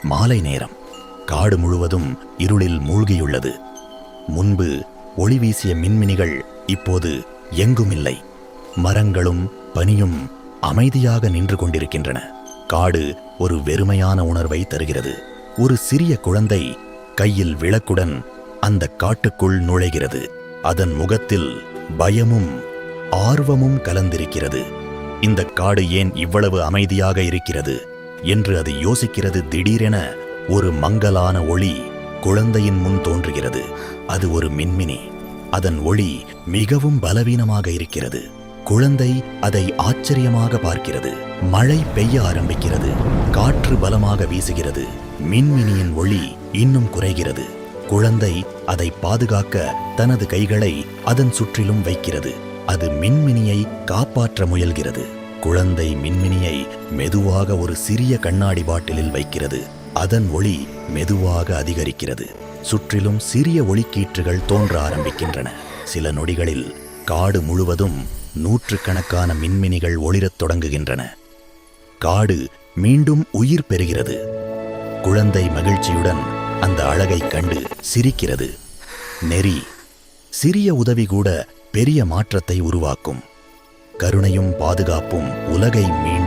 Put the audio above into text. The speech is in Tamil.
மாலை நேரம். காடு முழுவதும் இருளில் மூழ்கியுள்ளது. முன்பு ஒளி வீசிய மின்மினிகள் இப்போது எங்குமில்லை. மரங்களும் பனியும் அமைதியாக நின்று கொண்டிருக்கின்றன. காடு ஒரு வெறுமையான உணர்வை தருகிறது. ஒரு சிறிய குழந்தை கையில் விளக்குடன் அந்த காட்டுக்குள் நுழைகிறது. அதன் முகத்தில் பயமும் ஆர்வமும் கலந்திருக்கிறது. இந்த காடு ஏன் இவ்வளவு அமைதியாக இருக்கிறது என்று அது யோசிக்கிறது. திடீரென ஒரு மங்கலான ஒளி குழந்தையின் முன் தோன்றுகிறது. அது ஒரு மின்மினி. அதன் ஒளி மிகவும் பலவீனமாக இருக்கிறது. குழந்தை அதை ஆச்சரியமாக பார்க்கிறது. மழை பெய்ய ஆரம்பிக்கிறது. காற்று பலமாக வீசுகிறது. மின்மினியின் ஒளி இன்னும் குறைகிறது. குழந்தை அதை பாதுகாக்க தனது கைகளை அதன் சுற்றிலும் வைக்கிறது. அது மின்மினியை காப்பாற்ற முயல்கிறது. குழந்தை மின்மினியை மெதுவாக ஒரு சிறிய கண்ணாடி பாட்டிலில் வைக்கிறது. அதன் ஒளி மெதுவாக அதிகரிக்கிறது. சுற்றிலும் சிறிய ஒளிக்கீற்றுகள் தோன்ற ஆரம்பிக்கின்றன. சில நொடிகளில் காடு முழுவதும் நூற்றுக்கணக்கான மின்மினிகள் ஒளிரத் தொடங்குகின்றன. காடு மீண்டும் உயிர் பெறுகிறது. குழந்தை மகிழ்ச்சியுடன் அந்த அழகை கண்டு சிரிக்கிறது. நெறி, சிறிய உதவி கூட பெரிய மாற்றத்தை உருவாக்கும். கருணையும் பாதுகாப்பும் உலகை மீண்டும்